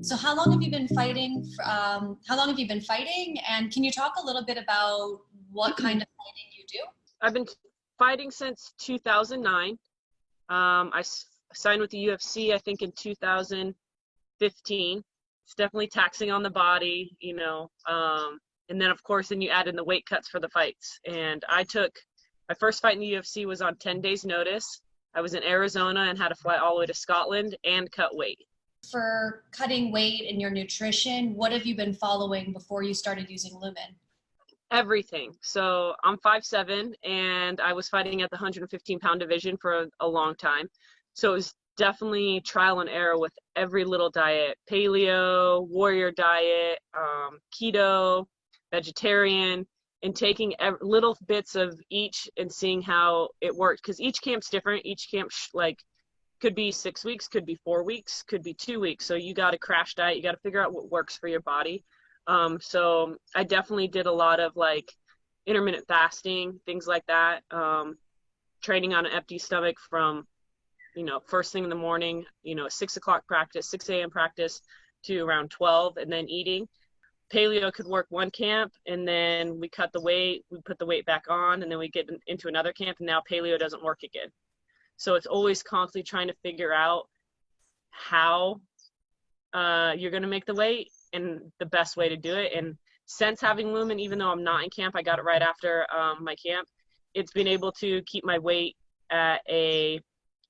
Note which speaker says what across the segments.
Speaker 1: So how long have you been fighting? How long have you been fighting? And can you talk a little bit about what kind of fighting you do?
Speaker 2: I've been fighting since 2009. Signed with the UFC, I think, in 2015. It's definitely taxing on the body, and then, of course, then you add in the weight cuts for the fights. And my first fight in the UFC was on 10 days notice. I was in Arizona and had to fly all the way to Scotland and cut weight.
Speaker 1: For cutting weight and your nutrition, what have you been following before you started using Lumen?
Speaker 2: Everything. So I'm 5'7", and I was fighting at the 115-pound division for a long time. So it was definitely trial and error with every little diet: paleo, warrior diet, keto, vegetarian, and taking little bits of each and seeing how it worked. Because each camp's different. Each camp could be 6 weeks, could be 4 weeks, could be 2 weeks. So you got to crash diet. You got to figure out what works for your body. So I definitely did a lot of intermittent fasting, things like that. Training on an empty stomach from, first thing in the morning, 6 o'clock practice, 6 a.m. practice to around 12, and then eating. Paleo could work one camp, and then we cut the weight, we put the weight back on, and then we get into another camp, and now paleo doesn't work again. So it's always constantly trying to figure out how you're going to make the weight and the best way to do it. And since having Lumen, even though I'm not in camp, I got it right after my camp, it's been able to keep my weight at a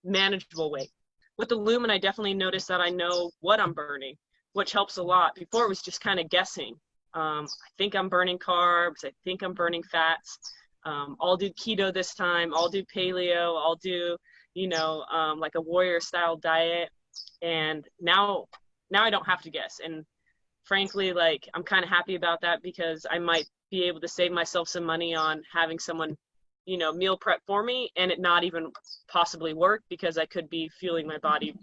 Speaker 2: manageable weight. With the Lumen, I definitely noticed that I know what I'm burning, which helps a lot. Before, it was just kind of guessing. I think I'm burning carbs. I think I'm burning fats. I'll do keto this time. I'll do paleo. I'll do, like a warrior style diet. And now I don't have to guess. And frankly, I'm kind of happy about that, because I might be able to save myself some money on having someone, meal prep for me, and it not even possibly work, because I could be fueling my body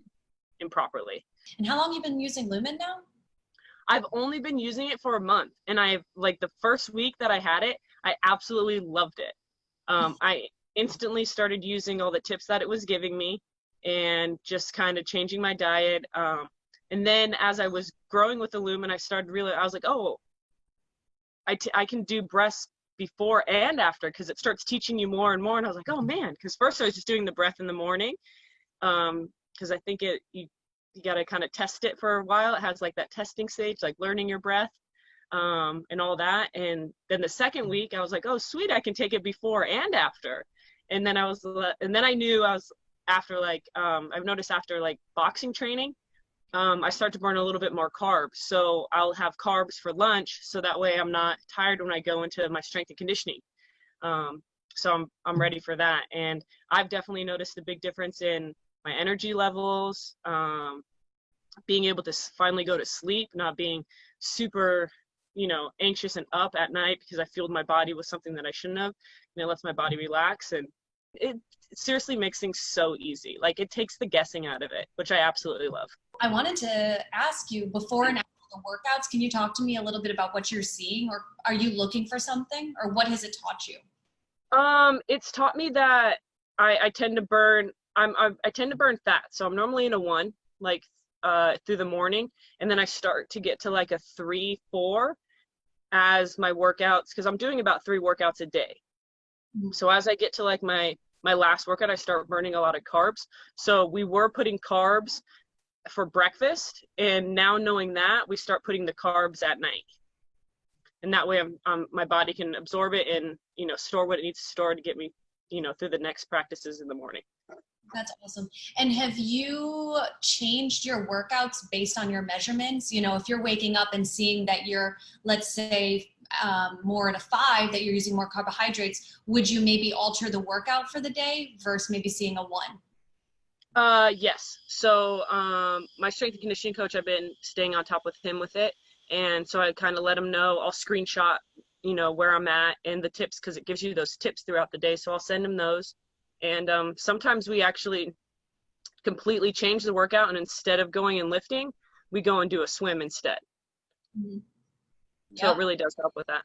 Speaker 2: improperly.
Speaker 1: And how long have you been using Lumen now?
Speaker 2: I've only been using it for a month, and the first week that I had it, I absolutely loved it. I instantly started using all the tips that it was giving me and just kind of changing my diet. And then as I was growing with the Lumen, I was like, oh, I can do breaths before and after, because it starts teaching you more and more. And I was like, oh man, because first I was just doing the breath in the morning, because I think you got to kind of test it for a while. It has that testing stage, learning your breath, and all that. And then the second week I was like, oh sweet, I can take it before and after. And then I knew I was after I've noticed after boxing training, I start to burn a little bit more carbs. So I'll have carbs for lunch, so that way I'm not tired when I go into my strength and conditioning. So I'm ready for that. And I've definitely noticed a big difference in my energy levels, being able to finally go to sleep, not being super, anxious and up at night because I fueled my body with something that I shouldn't have. And it lets my body relax. And it seriously makes things so easy. It takes the guessing out of it, which I absolutely love.
Speaker 1: I wanted to ask you, before and after the workouts, can you talk to me a little bit about what you're seeing, or are you looking for something, or what has it taught you?
Speaker 2: It's taught me that I tend to burn, I tend to burn fat. So I'm normally in a 1, through the morning, and then I start to get to a 3, 4 as my workouts, because I'm doing about 3 workouts a day. So as I get to my last workout, I start burning a lot of carbs. So we were putting carbs for breakfast, and now knowing that, we start putting the carbs at night. And that way my body can absorb it and, store what it needs to store to get me, through the next practices in the morning.
Speaker 1: That's awesome. And have you changed your workouts based on your measurements? If you're waking up and seeing that you're, let's say, more at a 5, that you're using more carbohydrates, would you maybe alter the workout for the day versus maybe seeing a 1?
Speaker 2: Yes. So my strength and conditioning coach, I've been staying on top with him with it. And so I kind of let him know. I'll screenshot, where I'm at and the tips, because it gives you those tips throughout the day. So I'll send him those. And sometimes we actually completely change the workout, and instead of going and lifting, we go and do a swim instead.
Speaker 1: Mm-hmm.
Speaker 2: So
Speaker 1: Yep.
Speaker 2: it really does help with that.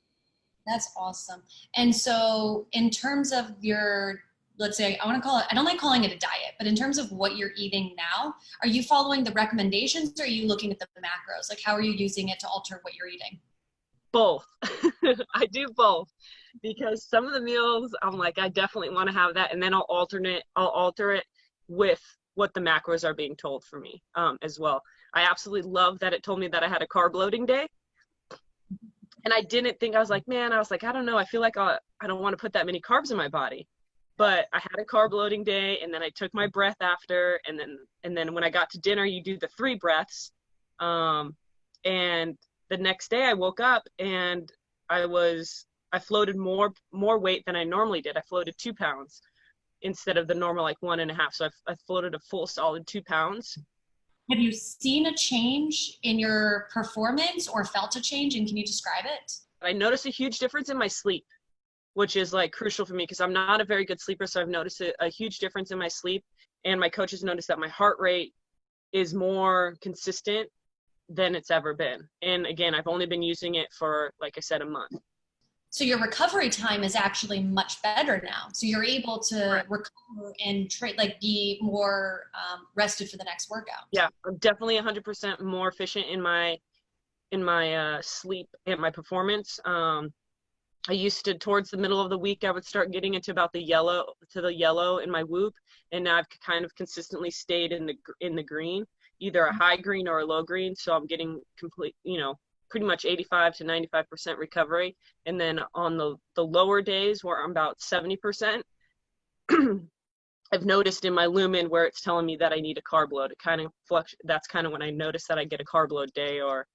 Speaker 1: That's awesome. And so in terms of your let's say, I want to call it, I don't like calling it a diet, but in terms of what you're eating now, are you following the recommendations or are you looking at the macros? Like, how are you using it to alter what you're eating?
Speaker 2: Both. I do both because some of the meals I'm like, I definitely want to have that, and then I'll alter it with what the macros are being told for me as well. I absolutely love that it told me that I had a carb loading day. And I didn't think, I was like, man, I don't know. I feel like I don't want to put that many carbs in my body. But I had a carb loading day, and then I took my breath after, and then when I got to dinner, you do the 3 breaths. And the next day I woke up and I floated more weight than I normally did. I floated 2 pounds instead of the normal like 1.5. So I floated a full solid 2 pounds.
Speaker 1: Have you seen a change in your performance or felt a change? And can you describe it?
Speaker 2: I noticed a huge difference in my sleep, which is like crucial for me because I'm not a very good sleeper. So I've noticed a huge difference in my sleep. And my coaches noticed that my heart rate is more consistent than it's ever been. And again, I've only been using it for, like I said, a month.
Speaker 1: So your recovery time is actually much better now. So you're able to recover and be more rested for the next workout.
Speaker 2: Yeah, I'm definitely 100% more efficient in my sleep and my performance. I used to, towards the middle of the week, I would start getting into about the yellow in my Whoop, and now I've kind of consistently stayed in the green, either a high green or a low green. So I'm getting complete, pretty much 85 to 95% recovery. And then on the lower days where I'm about 70%, I've noticed in my Lumen where it's telling me that I need a carb load. It kind of that's kind of when I notice that I get a carb load day or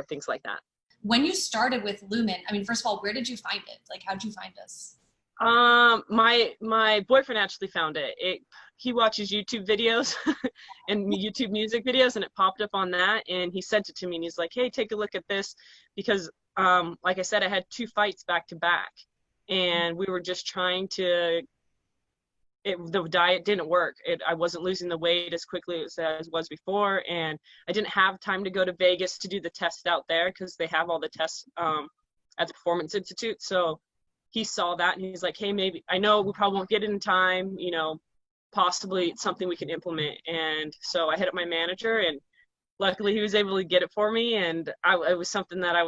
Speaker 2: things like that.
Speaker 1: When you started with Lumen, I mean, first of all, where did you find it? Like, how'd you find us?
Speaker 2: My boyfriend actually found it. He watches YouTube videos and YouTube music videos, and it popped up on that, and he sent it to me, and he's like, hey, take a look at this, because like I said, I had 2 fights back to back, and we were just trying to, the diet didn't work. I wasn't losing the weight as quickly as was before, and I didn't have time to go to Vegas to do the test out there because they have all the tests at the Performance Institute. So he saw that, and he's like, hey, maybe, I know we probably won't get it in time, possibly it's something we can implement. And so I hit up my manager, and luckily he was able to get it for me, and it was something that I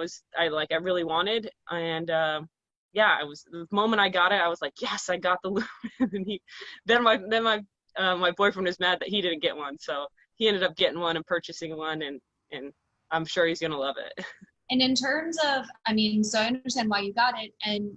Speaker 2: really wanted. And yeah, the moment I got it, I was like, yes, I got the Lumen. And my boyfriend was mad that he didn't get one, so he ended up getting one and purchasing one, and I'm sure he's gonna love it.
Speaker 1: And in terms of, I mean, so I understand why you got it. And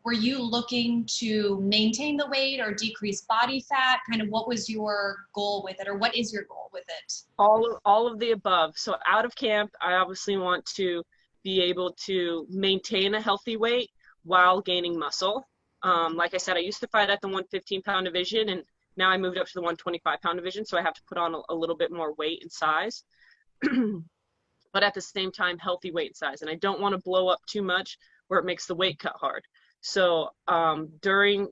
Speaker 1: were you looking to maintain the weight or decrease body fat? Kind of what was your goal with it, or what is your goal with it?
Speaker 2: All of the above. So out of camp, I obviously want to be able to maintain a healthy weight while gaining muscle. Like I said, I used to fight at the 115-pound division, and now I moved up to the 125-pound division, so I have to put on a little bit more weight and size. But at the same time, healthy weight size. And I don't want to blow up too much where it makes the weight cut hard. So during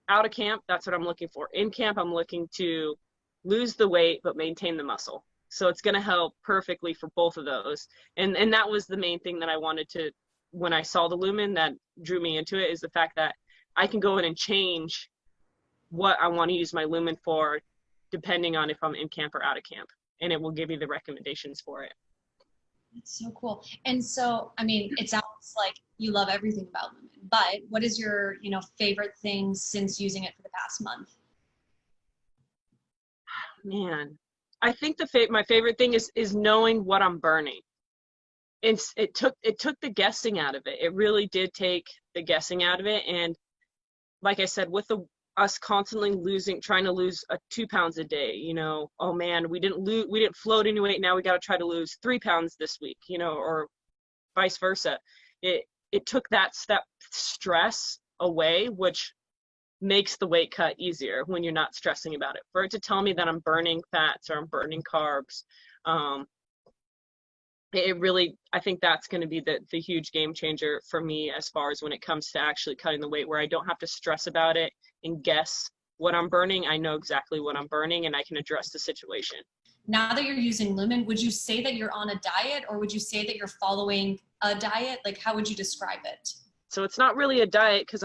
Speaker 2: out of camp, that's what I'm looking for. In camp, I'm looking to lose the weight but maintain the muscle. So it's going to help perfectly for both of those. And that was the main thing that I wanted to, when I saw the Lumen, that drew me into it, is the fact that I can go in and change what I want to use my Lumen for depending on if I'm in camp or out of camp. And it will give you the recommendations for it.
Speaker 1: That's so cool. And so, I mean, it sounds like you love everything about Lumen, but what is your, favorite thing since using it for the past month?
Speaker 2: Man, I think my favorite thing is knowing what I'm burning. It took the guessing out of it. It really did take the guessing out of it. And like I said, with us constantly trying to lose 2 pounds a day, oh man, we didn't float any weight. Now we got to try to lose 3 pounds this week, or vice versa. It took that stress away, which makes the weight cut easier when you're not stressing about it. For it to tell me that I'm burning fats or I'm burning carbs, I think that's going to be the huge game changer for me as far as when it comes to actually cutting the weight, where I don't have to stress about it and guess what I'm burning. I know exactly what I'm burning, and I can address the situation.
Speaker 1: Now that you're using Lumen, would you say that you're on a diet, or would you say that you're following a diet? Like, how would you describe it?
Speaker 2: So it's not really a diet because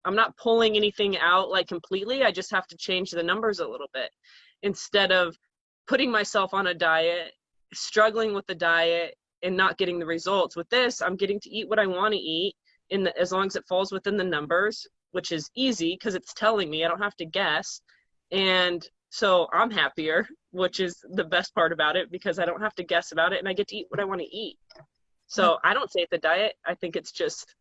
Speaker 2: I'm not pulling anything out like completely. I just have to change the numbers a little bit instead of putting myself on a diet, struggling with the diet and not getting the results. With this, I'm getting to eat what I want to eat as long as it falls within the numbers, which is easy because it's telling me. I don't have to guess. And so I'm happier, which is the best part about it, because I don't have to guess about it and I get to eat what I want to eat. So I don't say it's a diet. I think it's just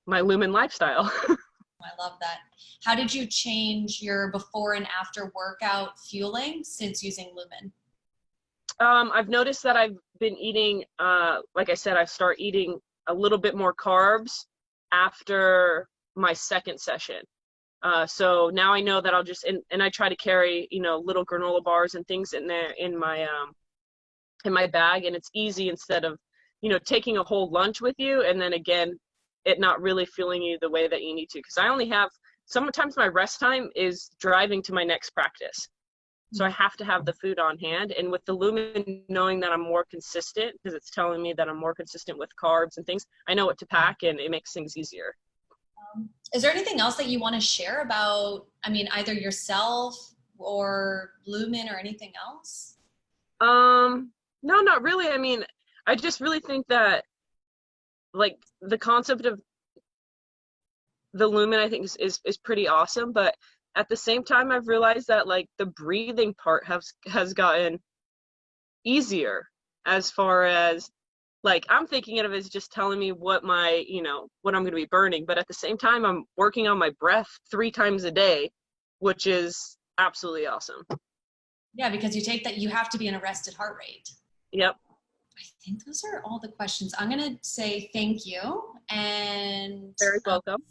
Speaker 2: my Lumen lifestyle.
Speaker 1: I love that. How did you change your before and after workout fueling since using Lumen?
Speaker 2: I've noticed that I've been eating, like I said, I start eating a little bit more carbs after my second session. So now I know that I'll just, and I try to carry, little granola bars and things in there in my bag, and it's easy instead of, taking a whole lunch with you and then again, it not really fueling you the way that you need to. Because I only have, sometimes my rest time is driving to my next practice. So I have to have the food on hand. And with the Lumen, knowing that I'm more consistent, because it's telling me that I'm more consistent with carbs and things, I know what to pack and it makes things easier.
Speaker 1: Is there anything else that you want to share about, either yourself or Lumen or anything else?
Speaker 2: No, not really. I just really think that like the concept of the Lumen, I think is pretty awesome. But at the same time, I've realized that like the breathing part has gotten easier, as far as like I'm thinking of it as just telling me what what I'm going to be burning. But at the same time, I'm working on my breath 3 times a day, which is absolutely awesome.
Speaker 1: Yeah, because you have to be in a rested heart rate.
Speaker 2: Yep.
Speaker 1: I think those are all the questions. I'm going to say thank you. And
Speaker 2: Very welcome.